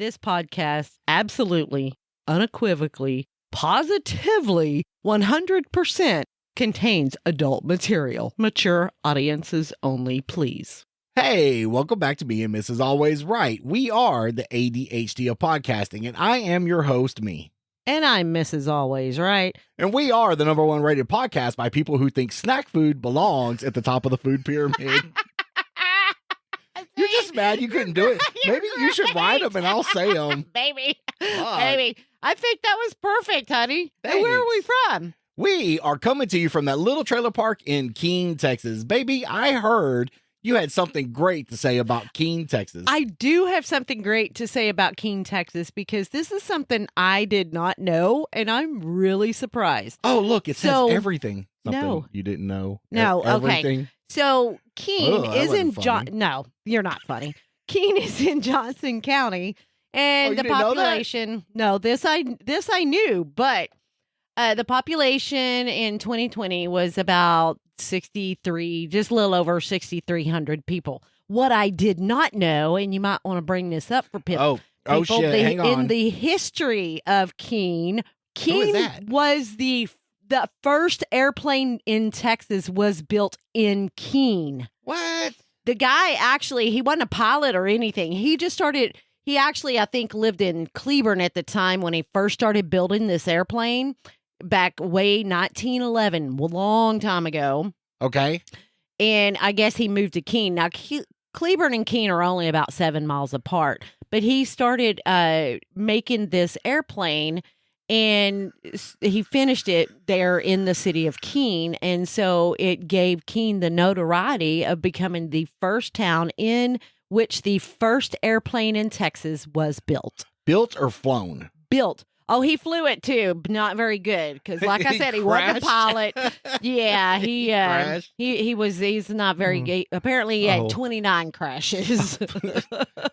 This podcast absolutely, unequivocally, positively, 100% contains adult material. Mature audiences only, please. Hey, welcome back to Me and Mrs. Always Right. We are the ADHD of podcasting, and I am your host, me. And I'm Mrs. Always Right. And we are the #1 rated podcast by people who think snack food belongs at the top of the food pyramid. You're just mad you couldn't do it. Maybe you should write them and I'll say them. Baby. Baby. I think that was perfect, honey. And where are we from? We are coming to you from that little trailer park in Keene, Texas. Baby, I heard you had something great to say about Keene, Texas. I do have something great to say about Keene, Texas, because this is something I did not know, and I'm really surprised. Oh, look, it says everything. Something no. you didn't know. No, everything. Okay. So Keene is in No, you're not funny. Keene is in Johnson County, and the population. No, this I knew, but the population in 2020 was about 63, just a little over 6,300 people. What I did not know, and you might want to bring this up for people. Oh shit! Hang on. In the history of Keene was the first airplane in Texas was built in Keene. What? The guy actually, he wasn't a pilot or anything. He actually, I think, lived in Cleburne at the time when he first started building this airplane back way 1911, a long time ago. Okay. And I guess he moved to Keene. Now, Cleburne and Keene are only about 7 miles apart, but he started making this airplane, and he finished it there in the city of Keene. And so it gave Keene the notoriety of becoming the first town in which the first airplane in Texas was built. Built or flown? Built. Oh, he flew it too, but not very good. Because like I said, he wasn't a pilot. Yeah, he's not very gay. Apparently he had 29 crashes.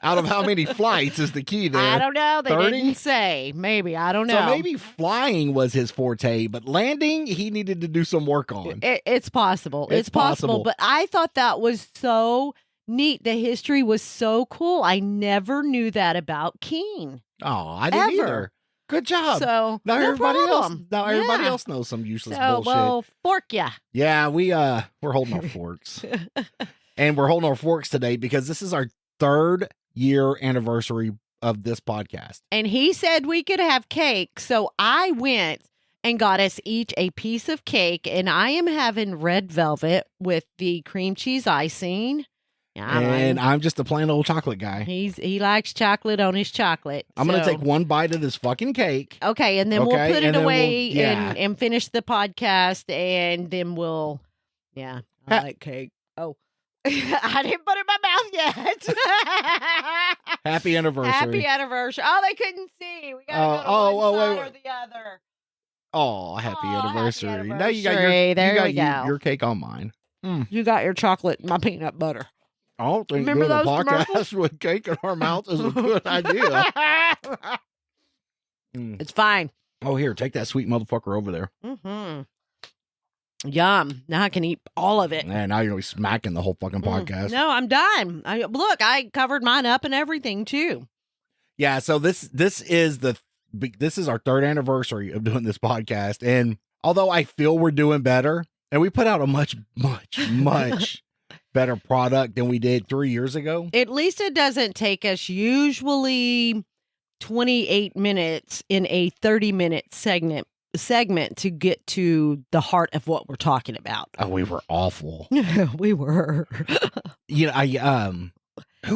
Out of how many flights is the key there? I don't know. They 30? didn't say. Maybe. I don't know. So maybe flying was his forte, but landing, he needed to do some work on. It's possible. It's possible. But I thought that was so neat. The history was so cool. I never knew that about Keene. Oh, I didn't either. Good job. So now no everybody problem. Everybody else knows some useless bullshit. Well, fork ya. Yeah, we're holding our forks. And we're holding our forks today because this is our 3rd year anniversary of this podcast. And he said we could have cake, so I went and got us each a piece of cake, and I am having red velvet with the cream cheese icing. And I'm just a plain old chocolate guy. He likes chocolate on his chocolate. I'm going to take one bite of this fucking cake. Okay, and then we'll put it away and finish the podcast, and then I like cake. Oh, I didn't put it in my mouth yet. Happy anniversary. Happy anniversary. Oh, they couldn't see. We got to go to one side or the other. Oh, happy anniversary. Happy Now you got your cake on mine. You got your chocolate and my peanut butter. I don't think doing a podcast with cake in our mouth is a good idea. It's fine. Oh, here, take that sweet motherfucker over there. Mm-hmm. Yum. Now I can eat all of it. Man, now you're going to be smacking the whole fucking podcast. No, I'm done. Look, I covered mine up and everything, too. Yeah, so this is our 3rd anniversary of doing this podcast. And although I feel we're doing better, and we put out a much better product than we did 3 years ago. At least it doesn't take us usually 28 minutes in a 30-minute segment to get to the heart of what we're talking about. Oh, we were awful. We were. Who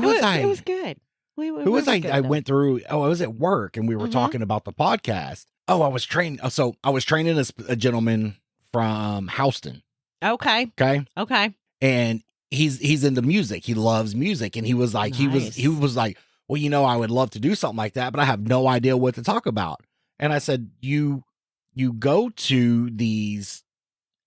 was I? It was good. Who was I? I went through. Oh, I was at work and we were talking about the podcast. Oh, I was training. So I was training a gentleman from Houston. Okay. And he's into music. He loves music. And he was like, nice. he was like, well, I would love to do something like that, but I have no idea what to talk about. And I said, you go to these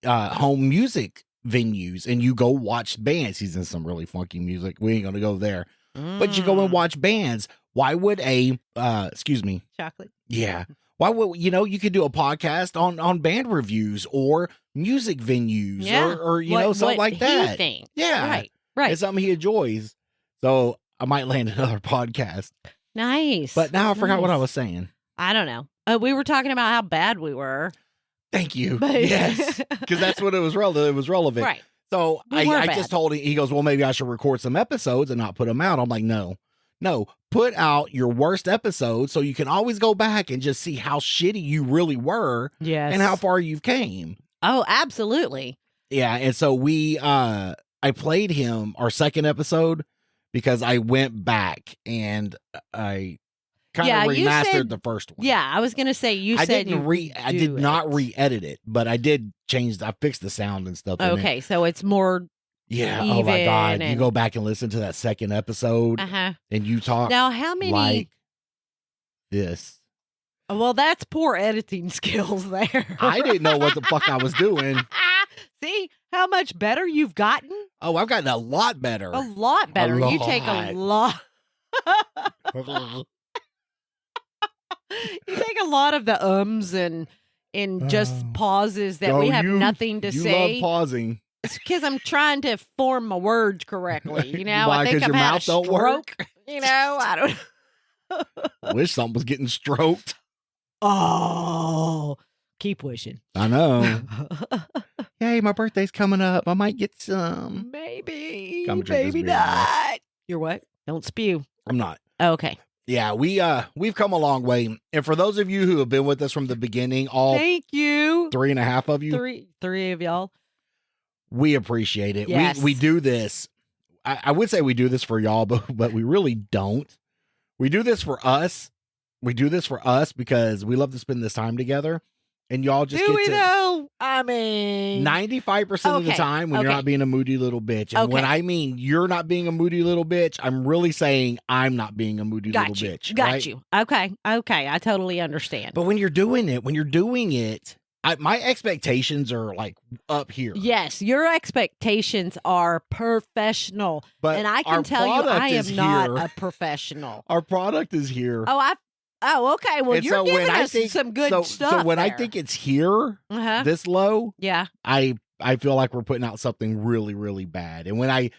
home music venues and you go watch bands. He's in some really funky music. We ain't going to go there. But you go and watch bands. Why would chocolate? Yeah. Why would, you could do a podcast on band reviews or music venues or something like that. Think. Yeah. Right. It's something he enjoys. So I might land another podcast. Nice. But now I forgot what I Nice. was saying. I don't know. We were talking about how bad we were. Thank you. But- Yes, because that's what it was relevant. It was relevant. Right. So We were I bad. just told him, he goes, well, maybe I should record some episodes and not put them out. I'm like, no, put out your worst episodes so you can always go back and just see how shitty you really were Yes. and how far you've came. Oh, absolutely. Yeah. And so I played him our second episode because I went back and I kind of you remastered said- the first one. Yeah, I was going to say, you I said didn't I did not re-edit it, but I did change. I fixed the sound and stuff. in it. Okay, so it's more. Yeah. Oh my even God. You and- go back and listen to that second episode Uh-huh. and you talk Now, how many? like this. Well, that's poor editing skills there. I didn't know what the fuck I was doing. See how much better you've gotten? Oh, I've gotten a lot better. A lot better. You take a lot. You take a lot of the ums and just Oh. pauses that Oh, we have you- nothing to you say. love pausing. It's because I'm trying to form my words correctly. You know, Why, I think 'cause I've your had mouth a don't work? stroke. You know, I don't. Wish something was getting stroked. Oh, keep wishing. I know. Hey, my birthday's coming up. I might get some. Maybe, I'm gonna drink this maybe beer now. not. You're what? Don't spew. I'm not. Okay. Yeah, we've come a long way. And for those of you who have been with us from the beginning, all Thank you. 3.5 of you, Three of y'all. we appreciate it. Yes. We do this. I would say we do this for y'all, but we really don't. We do this for us. We do this for us because we love to spend this time together. And y'all just Do get we to though? I mean, 95% of the Okay, time when you're okay. not being a moody little bitch. And when Okay. I mean you're not being a moody little bitch, I'm really saying I'm not being a moody got little you. bitch. Got right? you. Okay. I totally understand. But when you're doing it, my expectations are like up here. Yes, your expectations are professional, But and I our can tell you, product I is am not here. a professional. Our product is here. Oh, okay. Well, And you're so giving when I us think- some good so, stuff. So when I there. think it's here, uh-huh. this low, Yeah. I feel like we're putting out something really, really bad. And when I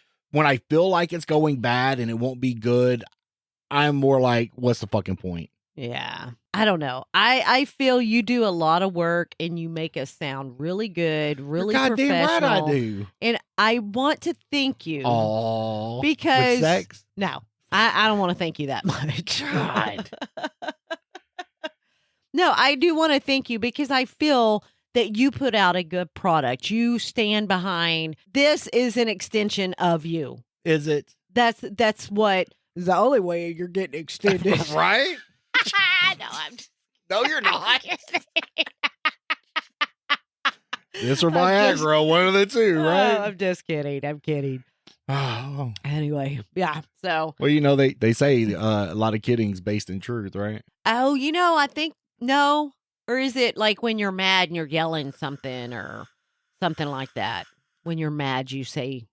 feel like it's going bad and it won't be good, I'm more like, what's the fucking point? Yeah. I don't know. I feel you do a lot of work and you make us sound really good, really You're goddamn professional. right I do. And I want to thank you. Oh, Because- sex. No, I don't want to thank you that much. God. No, I do want to thank you because I feel that you put out a good product. You stand behind. This is an extension of you. Is it That's what the only way you're getting extended. right? No, I'm just No, you're not. This or I'm Viagra, one of the two, Oh, right? I'm just kidding. I'm kidding. Oh. Anyway, yeah. So, Well, you know they say a lot of kidding's based in truth, right? I think no, or is it like when you're mad and you're yelling something or something like that? When you're mad, you say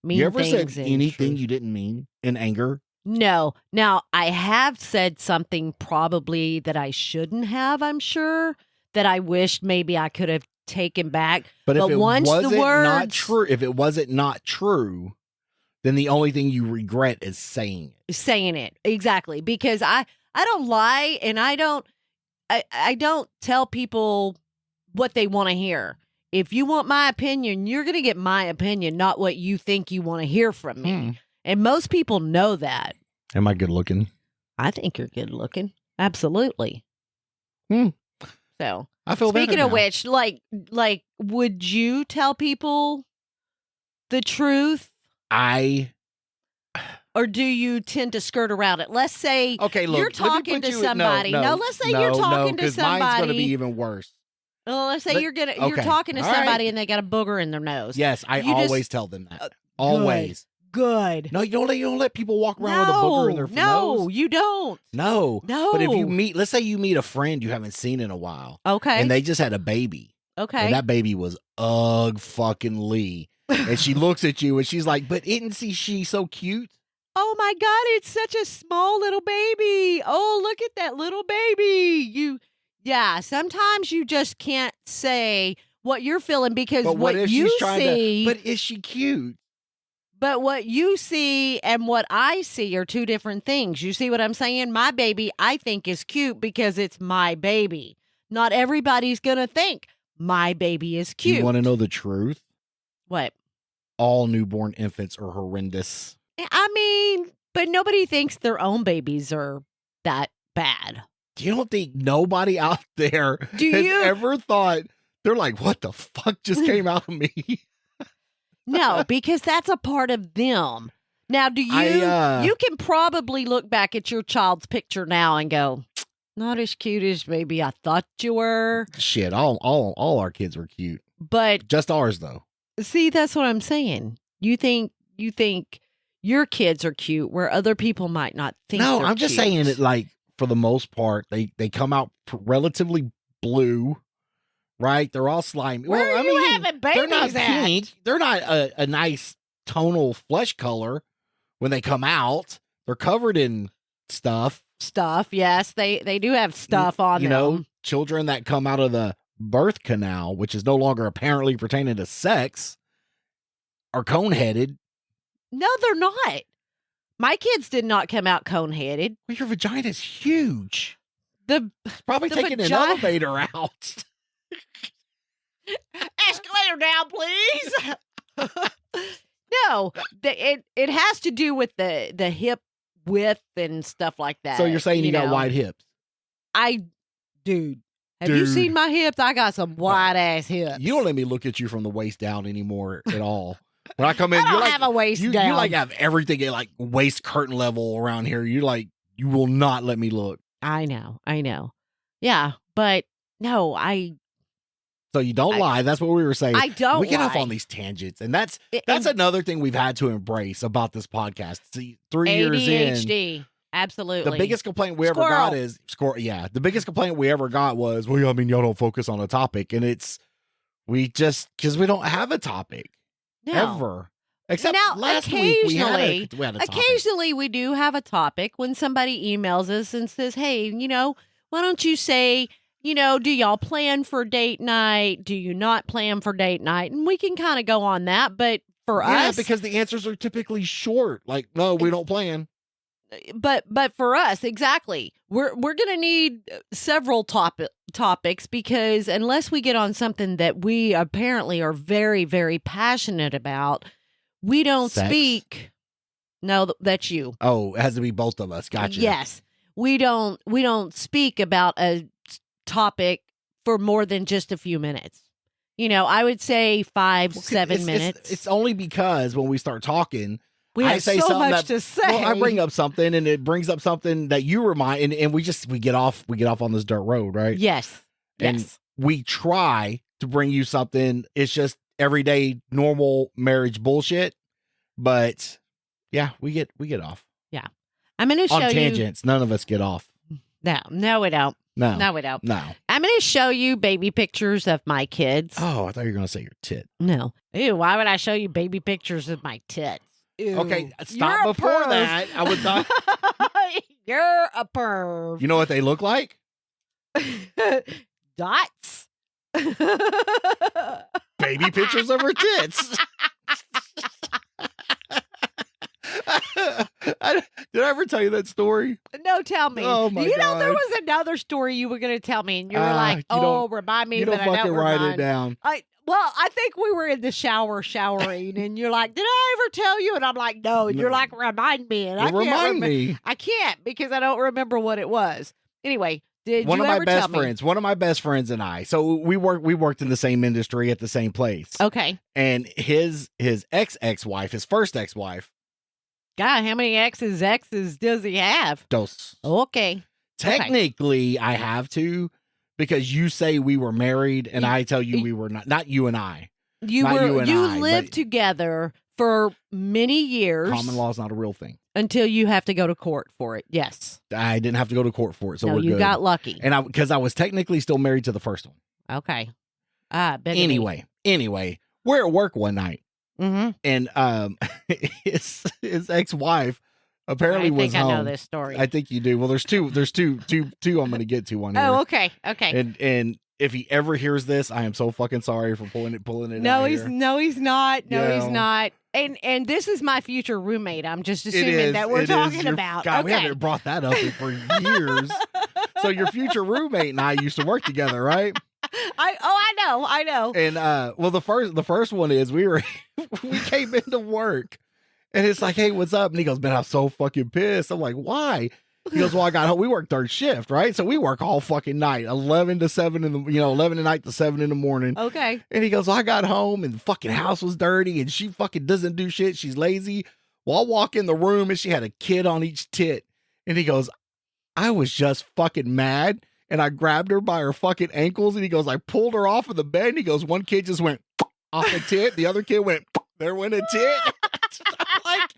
mean You ever things. said in anything truth. you didn't mean in anger? No. Now, I have said something probably that I shouldn't have, I'm sure, that I wished maybe I could have taken back. But if But it once the wasn't not words- true, if it wasn't not true, then the only thing you regret is saying it. Saying it. Exactly. Because I don't lie and I don't tell people what they want to hear. If you want my opinion, you're going to get my opinion, not what you think you want to hear from me. And most people know that. Am I good looking? I think you're good looking. Absolutely. Hmm. So, I feel better speaking of now. which, like, would you tell people the truth, or do you tend to skirt around it? Let's say Okay, look. you're let me talking put to you- somebody. No, let's say you're talking to 'cause mine's going to somebody. be even worse. Well, let's say Let- you're okay. talking to All right. somebody and they got a booger in their nose. Yes, I You just- always tell them that. Always. Good. No, you don't let people walk around with a booger in their no, nose. you don't. No. No. But if you meet, let's say you meet a friend you haven't seen in a while, Okay. and they just had a baby, Okay. and that baby was fucking Lee, and she looks at you and she's like, "But isn't she so cute?" Oh my God, it's such a small little baby. Oh, look at that little baby. Yeah, sometimes you just can't say what you're feeling because But what if you she's trying see. to? But is she cute? But what you see and what I see are two different things. You see what I'm saying? My baby, I think, is cute because it's my baby. Not everybody's going to think my baby is cute. You want to know the truth? What? All newborn infants are horrendous. I mean, but nobody thinks their own babies are that bad. You don't think nobody out there has ever thought, they're like, what the fuck just came out of me? No, because that's a part of them. Now, you can probably look back at your child's picture now and go, not as cute as maybe I thought you were. Shit, all our kids were cute. But just ours, though. See, that's what I'm saying. You think your kids are cute where other people might not think No, they're I'm just cute. saying it, like, for the most part, they come out relatively blue. Right, they're all slimy. Where are you having babies they're not at? pink. They're not a nice tonal flesh color when they come out. They're covered in stuff. Stuff, yes, they do have stuff on them. You know, children that come out of the birth canal, which is no longer apparently pertaining to sex, are cone-headed. No, they're not. My kids did not come out cone-headed. Well, your vagina's huge. It's probably taking an elevator out. Escalator down, please. No, it has to do with the hip width and stuff like that. So you're saying you got wide hips? Dude, have you seen my hips? I got some wide ass hips. You don't let me look at you from the waist down anymore at all. When I come in, I don't have a waist down. You like have everything at like waist curtain level around here. You will not let me look. I know. Yeah, but no, So you don't lie. That's what we were saying. I don't. We get off on these tangents, and that's another thing we've had to embrace about this podcast. See, 3 years in, ADHD. Absolutely. the biggest complaint we ever got is Yeah, the biggest complaint we ever got was, well, I mean, y'all don't focus on a topic, and because we don't have a topic ever. Except now, last week we had a topic. Occasionally we do have a topic when somebody emails us and says, hey, why don't you say, do y'all plan for date night? Do you not plan for date night? And we can kind of go on that. But for us. Yeah, because the answers are typically short. Like, no, we don't plan. But for us, exactly. We're going to need several topics because unless we get on something that we apparently are very, very passionate about, we don't speak. No, that's you. Oh, it has to be both of us. Gotcha. Yes. We don't speak about a topic for more than just a few minutes. I would say 7 minutes. It's only because when we start talking, we have so much to say. Well, I bring up something and it brings up something that you remind, and we get off on this dirt road, right? Yes. And yes. we try to bring you something. It's just everyday normal marriage bullshit. But yeah, we get off. Yeah. I'm going to show you. On tangents. None of us get off. No, we don't. No, we don't. No. I'm going to show you baby pictures of my kids. Oh, I thought you were going to say your tit. No. Ew, why would I show you baby pictures of my tits? Ew. Okay, stop before that. I would thought. You're a perv. You know what they look like? Dots. Baby pictures of her tits. Did I ever tell you that story? No, tell me. Oh my God. There was another story you were going to tell me, and you were like, remind me, but I don't write it down. I think we were in the showering, and you're like, did I ever tell you? And I'm like, no. And you're like, remind me. And remind me. I can't because I don't remember what it was. Anyway, one of my best friends and I. So we worked in the same industry at the same place. Okay. And his ex-wife, his first ex-wife. God, how many exes does he have? Dos. Okay. Technically, I have to. Because you say we were married, and I tell you we were not. Not you and I. You lived together for many years. Common law is not a real thing until you have to go to court for it. Yes, I didn't have to go to court for it, so we're good. You got lucky, and because I was technically still married to the first one. Okay. Anyway, we're at work one night, and his ex-wife. Apparently was home. I know this story. I think you do. Well, there's two I'm going to get to on here. Oh, okay. And if he ever hears this, I am so fucking sorry for pulling it No, out he's here. no, he's not. No, Yeah. he's not. And this is my future roommate. I'm just It assuming is, that we're it is. talking about. God, we Okay. haven't brought that up for years. So your future roommate and I used to work together, right? I know. And well, the first one is we came into work, and it's like, hey, what's up? And he goes, man, I'm so fucking pissed. I'm like, why? He goes, well, I got home. We work third shift, right? So we work all fucking night, 11 to 7 in the 11 at night to 7 in the morning. Okay. And he goes, well, I got home and the fucking house was dirty, and she fucking doesn't do shit. She's lazy. Well, I walk in the room and she had a kid on each tit. And he goes, I was just fucking mad. And I grabbed her by her fucking ankles, and he goes, I pulled her off of the bed. And he goes, one kid just went off a tit. The other kid went, there went a tit. Like,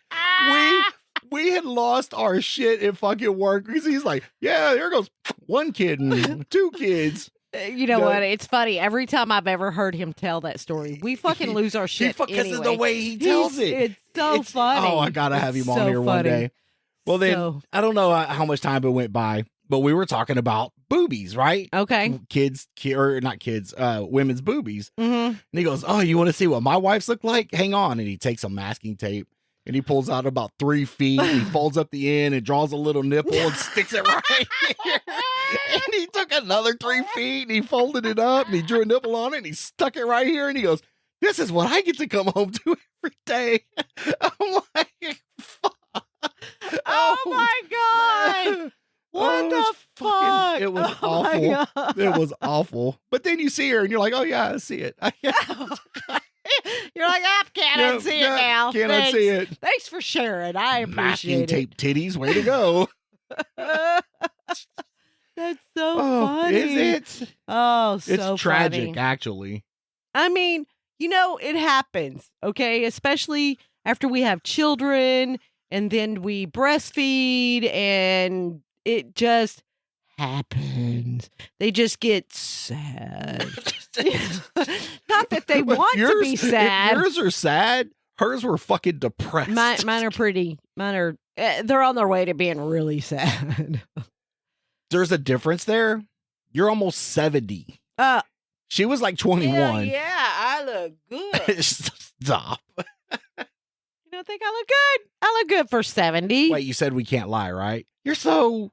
we had lost our shit at fucking work because he's like, yeah, there goes one kid and two kids. You know what? It's funny. Every time I've ever heard him tell that story, we fucking lose our shit. Because anyway. of the way he tells it. It's funny. Oh, I gotta have him on so here one funny. day. Well, then I don't know how much time it went by, but we were talking about boobies, right? Okay. Or not kids, women's boobies. Mm-hmm. And he goes, oh, you want to see what my wife's look like? Hang on. And he takes some masking tape and he pulls out about 3 feet. And he folds up the end and draws a little nipple and sticks it right here. And he took another 3 feet and he folded it up and he drew a nipple on it and he stuck it right here. And he goes, this is what I get to come home to every day. I'm like, fuck. Oh my God. What the fuck? It was Oh my awful. God. It was awful. But then you see her and you're like, oh, yeah, I see it. You're like, I can't unsee it now. Can't Thanks. unsee it. Thanks for sharing. I Masking appreciate it. tape titties. Way to go. That's so Oh, funny. is it? Oh, so It's tragic, funny. actually. I mean, it happens, okay? Especially after we have children and then we breastfeed and it just happens. They just get sad. Not that they want to be sad. If yours are sad, hers were fucking depressed. Mine are pretty. Mine are. They're on their way to being really sad. There's a difference there. You're almost 70. She was like 21. Yeah, I look good. Stop. You don't think I look good? I look good for 70. Wait, you said we can't lie, right? You're so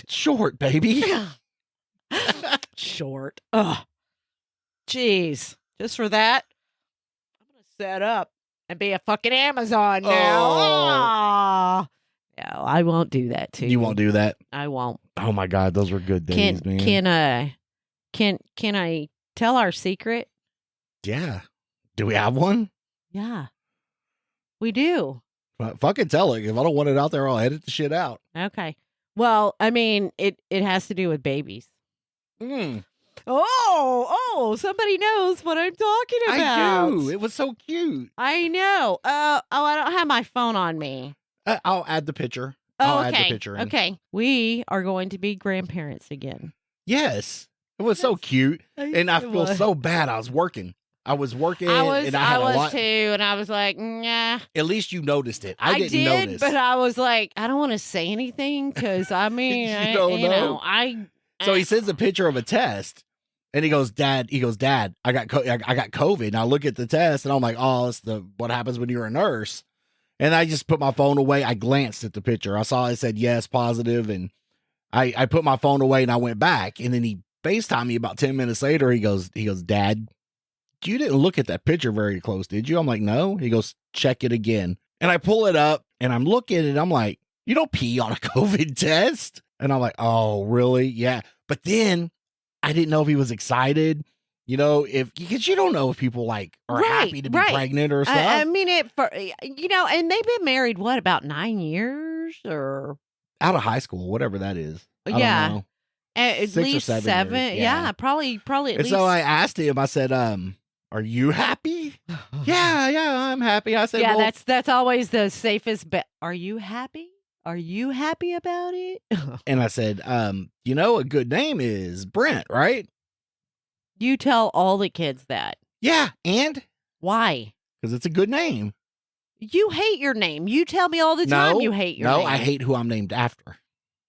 short, baby. Short. Ugh. Jeez. Just for that, I'm going to set up and be a fucking Amazon now. Oh. No, I won't do that to you. You won't do that? I won't. Oh my God, those were good days, man. Can I tell our secret? Yeah. Do we have one? Yeah. We do. Well, fucking tell it. If I don't want it out there, I'll edit the shit out. Okay. Well, I mean, it has to do with babies. Mm, Oh, somebody knows what I'm talking about. I do. It was so cute. I know. I don't have my phone on me. I'll add the picture. Oh, I'll okay. add the picture in. Okay. We are going to be grandparents again. Yes. It was so cute. And I feel so bad. I was working I was and I had a lot. too, and I was like, nah. At least you noticed it. I didn't did, notice. but I was like, I don't want to say anything because I mean, You don't know. So he sends a picture of a test, and he goes, Dad, I got COVID. And I look at the test, and I'm like, oh, it's what happens when you're a nurse. And I just put my phone away. I glanced at the picture. I saw it said yes, positive, and I put my phone away and I went back. And then he FaceTimed me about 10 minutes later. He goes, Dad, you didn't look at that picture very close, did you? I'm like, no. He goes, check it again. And I pull it up and I'm looking at it. I'm like, you don't pee on a COVID test. And I'm like, oh, really? Yeah. But then I didn't know if he was excited, because you don't know if people like are happy to be pregnant or stuff. I mean, and they've been married, what, about 9 years or out of high school, whatever that is. I yeah. don't know. At 6 or least 7 years. Yeah, probably at and least. So I asked him, I said, are you happy? yeah, I'm happy. I said, yeah, well, that's always the safest bet. Are you happy? Are you happy about it? and I said, a good name is Brent, right? You tell all the kids that. Yeah, and? Why? Because it's a good name. You hate your name. You tell me all the time you hate your name. No, I hate who I'm named after.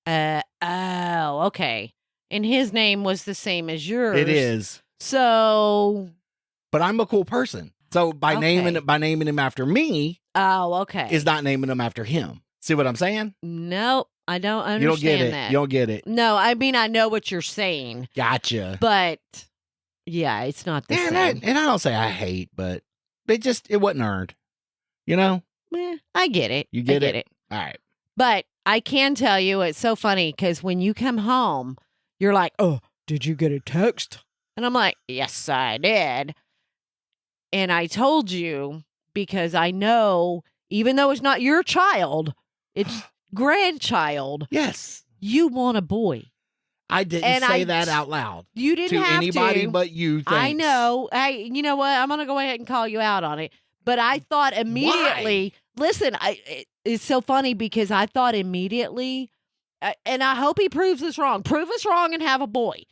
Oh, okay. and his name was the same as yours. It is. So, but I'm a cool person. So by naming him after me, okay, is not naming him after him. See what I'm saying? Nope, I don't understand you don't get it. that. You don't get it. No, I mean I know what you're saying. Gotcha. But yeah, it's not the same. And I don't say I hate, but it wasn't earned. You know? I get it. You get it. All right. But I can tell you, it's so funny because when you come home, you're like, "Oh, did you get a text?" And I'm like, "Yes, I did." And I told you because I know, even though it's not your child, it's grandchild. Yes. You want a boy. I didn't say that out loud. You didn't to have anybody to. But you. Thanks. I know. You know what? I'm going to go ahead and call you out on it. But I thought immediately, listen, it's so funny because I thought immediately, and I hope he proves us wrong. Prove us wrong and have a boy.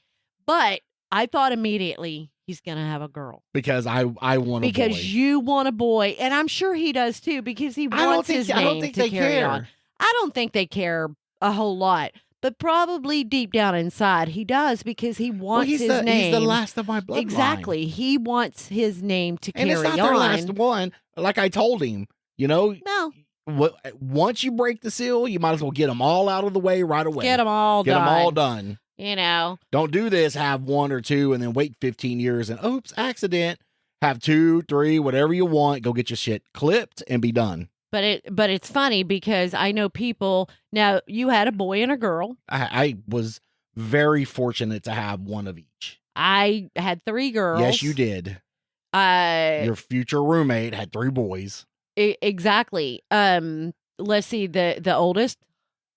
But I thought immediately he's going to have a girl. Because I want a boy. Because you want a boy. And I'm sure he does too because he wants his name to carry on. I don't think they care a whole lot. But probably deep down inside, he does because he wants his name. He's the last of my bloodline. Exactly. He wants his name to carry on. And it's not their last one. Like I told him, No. Once you break the seal, you might as well get them all out of the way right away. Get them all done. You know. Don't do this, have one or two, and then wait 15 years and, oops, accident. Have 2, 3, whatever you want. Go get your shit clipped and be done. But it's funny because I know people. Now, you had a boy and a girl. I was very fortunate to have one of each. I had 3 girls. Yes, you did. Your future roommate had 3 boys. Exactly. Let's see. The oldest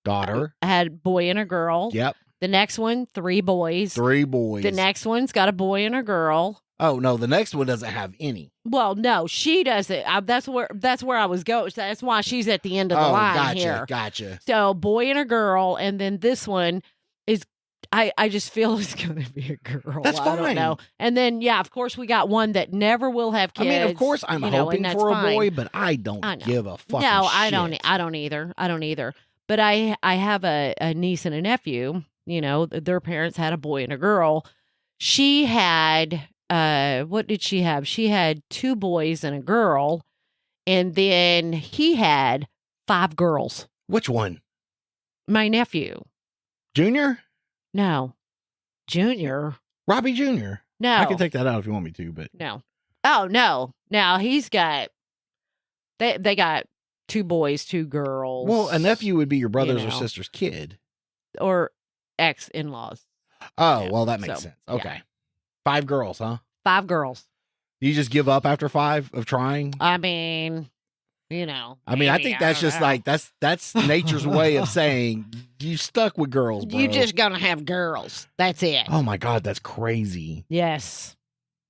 daughter had boy and a girl. Yep. The next one, 3 boys. 3 boys. The next one's got a boy and a girl. Oh no, the next one doesn't have any. Well, no, she doesn't. That's where I was going. That's why she's at the end of the line here. Gotcha. So boy and a girl, and then this one is. I just feel it's going to be a girl. That's fine. I don't know. And then of course we got one that never will have kids. I mean, of course I'm hoping for a boy, but I don't give a fucking No, shit. I don't either. But I have a niece and a nephew. You know, their parents had a boy and a girl. She had. What did she have? She had 2 boys and a girl, and then he had 5 girls. Which one? My nephew. Junior? No. Junior? Robbie Jr. No. I can take that out if you want me to, but. No. Oh, no. Now he's got, they got 2 boys, 2 girls. Well, a nephew would be your brother's or sister's kid. Or ex-in-laws. Oh, well, that makes sense. Okay. Yeah. 5 girls, huh? 5 girls. You just give up after 5 of trying? I mean, you know. I think that's just like that's nature's way of saying you stuck with girls, bro. You just gonna have girls. That's it. Oh my God, that's crazy. Yes.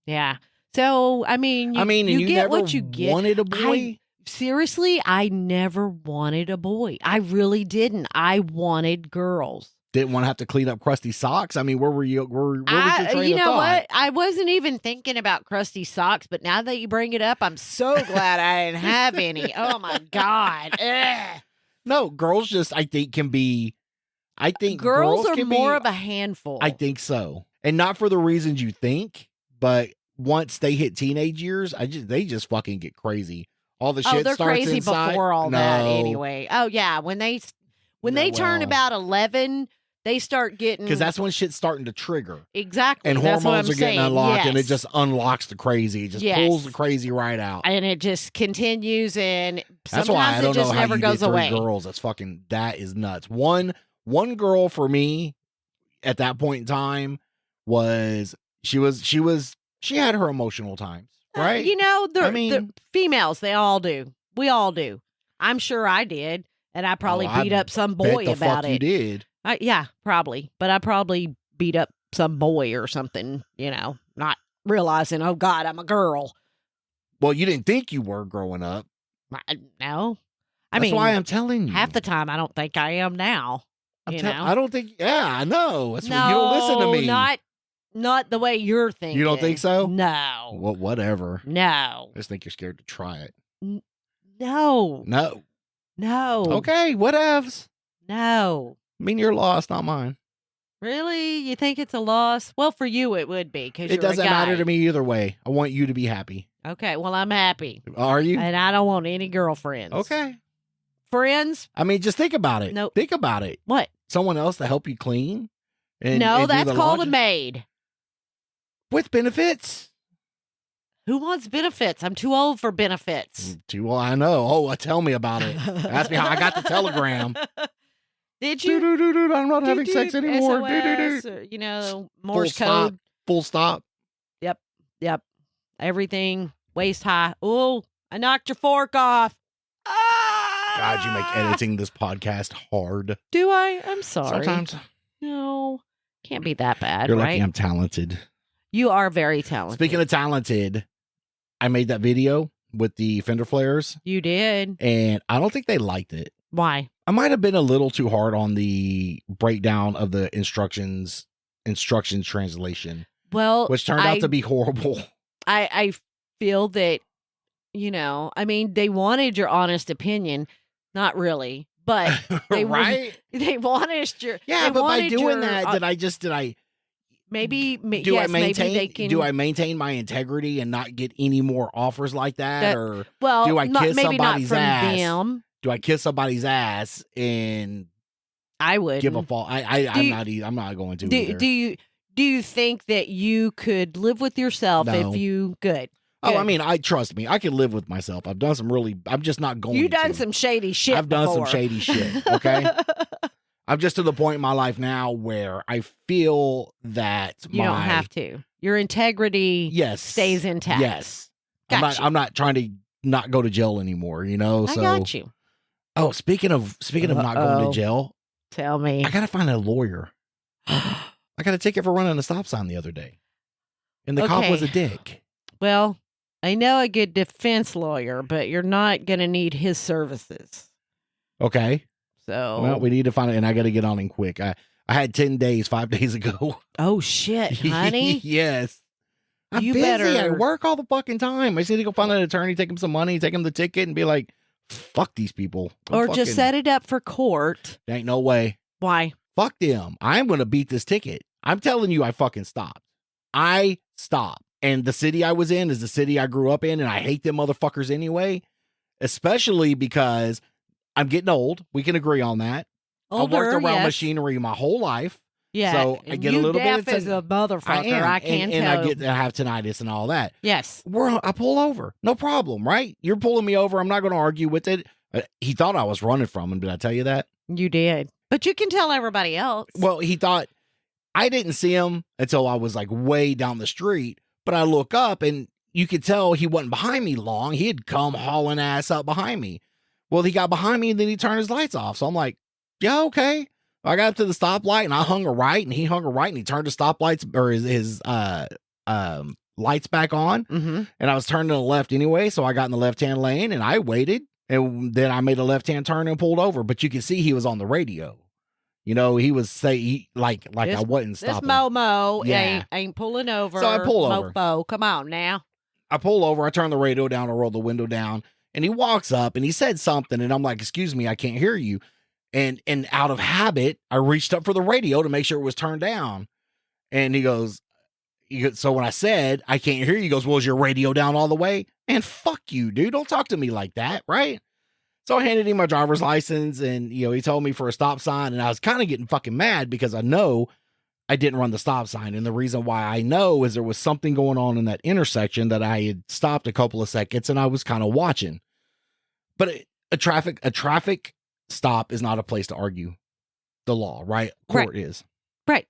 Yeah. So I mean, you get what you get. Wanted a boy? Seriously, I never wanted a boy. I really didn't. I wanted girls. Didn't want to have to clean up crusty socks. I mean, where were you? Where was your train you of know thought? what? I wasn't even thinking about crusty socks, but now that you bring it up, I'm so glad I didn't have any. Oh my God. Ugh. No, girls just I think can be. I think girls are can more be, of a handful. I think so, and not for the reasons you think, but once they hit teenage years, they just fucking get crazy. All the shit they're starts crazy inside. before all No. that anyway. Oh yeah, when they turn about 11. They start getting... Because that's when shit's starting to trigger. Exactly. And that's hormones are getting unlocked, and it just unlocks the crazy. It just pulls the crazy right out. And it just continues, and that's why I don't it just know how never you goes get 3 away. girls. That is nuts. One girl for me at that point in time was she had her emotional times, right? The females, they all do. We all do. I'm sure I did, and I probably beat up some boy about it. You did. Yeah, probably. But I probably beat up some boy or something, not realizing, oh, God, I'm a girl. Well, you didn't think you were growing up. No. That's why I'm telling you. Half the time, I don't think I am now. I don't think, I know. That's why you don't listen to me. Not the way you're thinking. You don't think so? No. Well, whatever. No. I just think you're scared to try it. No. Okay, whatevs. No. I mean, your loss, not mine. Really? You think it's a loss? Well, for you it would be because It doesn't matter to me either way. I want you to be happy. Okay, well, I'm happy. Are you? And I don't want any girlfriends. Okay. Friends? I mean, just think about it. Nope. Think about it. What? Someone else to help you clean? No, and that's do the called a laundry? maid. With benefits. Who wants benefits? I'm too old for benefits. Too well, I know. Oh, tell me about it. Ask me how I got the telegram. Did you? I'm not having sex anymore. SOS, or, you know, Morse Full code. Stop. Full stop. Yep. Everything waist high. Oh, I knocked your fork off. Ah! God, you make editing this podcast hard. Do I? I'm sorry. Sometimes. No, can't be that bad, You're right? lucky I'm talented. You are very talented. Speaking of talented, I made that video with the fender flares, You did. and I don't think they liked it. Why? I might have been a little too hard on the breakdown of the instructions translation, Well, which turned out to be horrible. I feel that, you know, I mean, they wanted your honest opinion. Not really, but they right? They wanted your Yeah, they but by wanted doing your, that, did I maybe do yes, I maintain maybe they can, do I maintain my integrity and not get any more offers like that, or well, do I kiss maybe not somebody's from ass? them. Do I kiss somebody's ass and I would give a fall? I'm not going to either. Do you think that you could live with yourself No. if you good? Oh, I mean, trust me, I can live with myself. I've done some I'm just not going to. You done some shady shit. I've done some before. shady shit, okay? I'm just to the point in my life now where I feel that You don't have to. Your integrity stays intact. Yes. Got you. I'm not trying to not go to jail anymore, you know? I So got you. Oh, speaking of not going to jail, Tell me. I gotta find a lawyer. I got a ticket for running a stop sign the other day. And the cop was a dick. Well, I know a good defense lawyer, but you're not going to need his services. Okay. So, Well, we need to find it, and I got to get on him quick. I had 10 days, 5 days ago. Oh, shit, honey. Yes. I'm You busy. better- I work all the fucking time. I just need to go find an attorney, take him some money, take him the ticket, and be like, fuck these people. Or just set it up for court. There ain't no way. Why? Fuck them. I'm going to beat this ticket. I'm telling you, I fucking stopped. I stopped. And the city I was in is the city I grew up in, and I hate them motherfuckers anyway, especially because I'm getting old. We can agree on that. Older, I've worked around yes. machinery my whole life. Yeah. So I get a you little deaf bit of as a motherfucker. I can and tell. I have tinnitus and all that. Yes. I pull over. No problem, right? You're pulling me over. I'm not going to argue with it. He thought I was running from him. Did I tell you that? You did. But you can tell everybody else. Well, he thought I didn't see him until I was like way down the street. But I look up and you could tell he wasn't behind me long. He had come hauling ass up behind me. Well, he got behind me and then he turned his lights off. So I'm like, yeah, okay. I got up to the stoplight and I hung a right and he hung a right and he turned the stoplights or his lights back on. Mm-hmm. And I was turning to the left anyway. So I got in the left-hand lane and I waited. And then I made a left-hand turn and pulled over. But you can see he was on the radio. You know, he was like I wasn't This stopping. Momo ain't pulling over. So I pull over. Mofo, come on now. I pull over. I turn the radio down. I roll the window down. And he walks up and he said something. And I'm like, excuse me, I can't hear you. And out of habit, I reached up for the radio to make sure it was turned down. And he goes, so when I said, I can't hear you, he goes, well, is your radio down all the way? And fuck you, dude. Don't talk to me like that, right? So I handed him my driver's license and, you know, he told me for a stop sign. And I was kind of getting fucking mad because I know I didn't run the stop sign. And the reason why I know is there was something going on in that intersection that I had stopped a couple of seconds and I was kind of watching. But a traffic stop is not a place to argue the law, right? Court is. Right.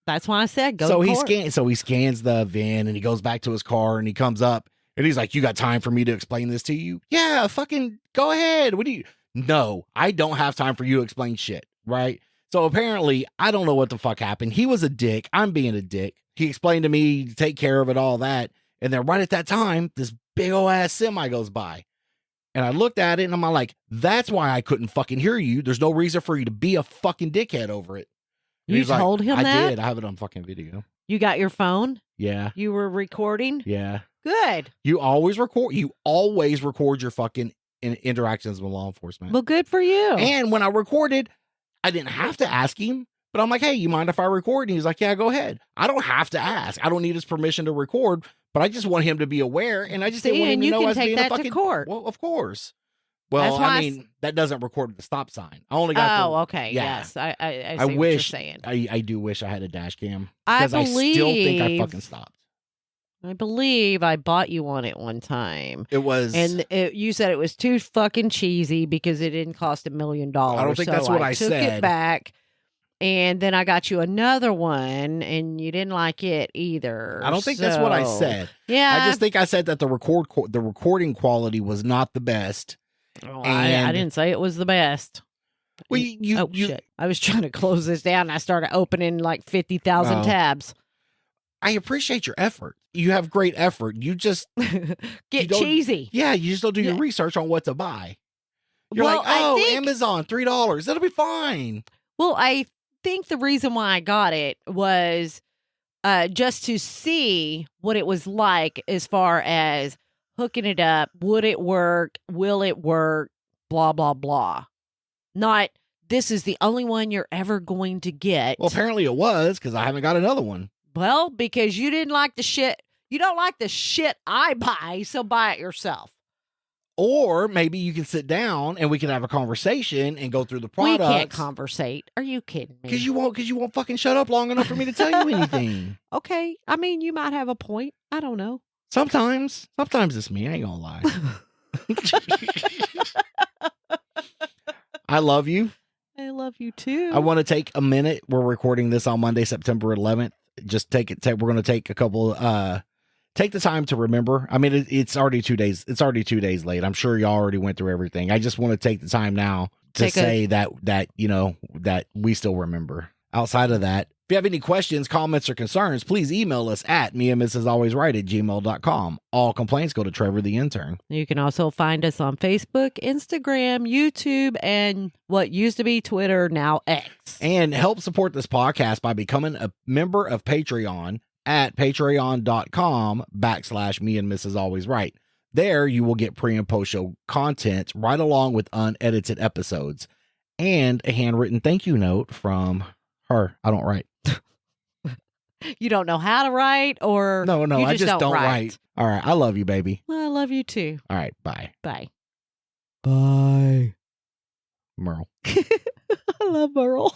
That's why I said go so to he court. he scans the VIN and he goes back to his car and he comes up and he's like, you got time for me to explain this to you? Yeah, fucking go ahead. No, I don't have time for you to explain shit, right? So apparently, I don't know what the fuck happened. He was a dick. I'm being a dick. He explained to me to take care of it, all that. And then right at that time, this big old ass semi goes by. And I looked at it and I'm like, that's why I couldn't fucking hear you. There's no reason for you to be a fucking dickhead over it. And You he's like, told him I that? did. I have it on fucking video. You got your phone? Yeah. You were recording? Yeah. Good. You always record your fucking interactions with law enforcement. Well, good for you. And when I recorded, I didn't have to ask him, But I'm like, hey, you mind if I record? And he's like, yeah, go ahead. I don't have to ask. I don't need his permission to record, but I just want him to be aware. And I just didn't want him to know I was being a fucking court. Well, of course. Well, I mean, that doesn't record the stop sign. I only got okay. Yeah. Yes. I wish, what you're saying. I do wish I had a dash cam. Because I still think I fucking stopped. I believe I bought you one at one time. It was. And you said it was too fucking cheesy because it didn't cost $1 million. I don't think that's what I took said. It back. And then I got you another one, and you didn't like it either. I don't think that's what I said. Yeah. I just think I said that the recording quality was not the best. Oh, I didn't say it was the best. Well, shit. I was trying to close this down, and I started opening like 50,000 tabs. I appreciate your effort. You have great effort. You just get cheesy. Yeah, you just don't do your research on what to buy. You're like, Amazon, $3. That'll be fine. Well, I think the reason why I got it was just to see what it was like as far as hooking it up. Would it work? Will it work? Blah, blah, blah. Not, this is the only one you're ever going to get. Well, apparently it was, because I haven't got another one. Well, because you didn't like the shit. You don't like the shit I buy, so buy it yourself. Or maybe you can sit down and we can have a conversation and go through the products. We can't conversate. Are you kidding me? Because you won't fucking shut up long enough for me to tell you anything. Okay. I mean, you might have a point. I don't know. Sometimes it's me. I ain't gonna lie. I love you. I love you too. I want to take a minute. We're recording this on Monday, September 11th. Just we're going to take a couple, take the time to remember. I mean, it's already 2 days. It's already 2 days late. I'm sure y'all already went through everything. I just want to take the time now to say that, you know, that we still remember. Outside of that, if you have any questions, comments, or concerns, please email us at meandmrsalwaysright@gmail.com. All complaints go to Trevor the intern. You can also find us on Facebook, Instagram, YouTube, and what used to be Twitter, now X. And help support this podcast by becoming a member of Patreon at patreon.com/meandmrsalwaysright. There you will get pre and post show content right along with unedited episodes and a handwritten thank you note from her. I don't write. You don't know how to write, or no, I just don't write. All right, I love you, baby. Well, I love you too. All right, bye. Bye. Bye. Merle. I love Merle.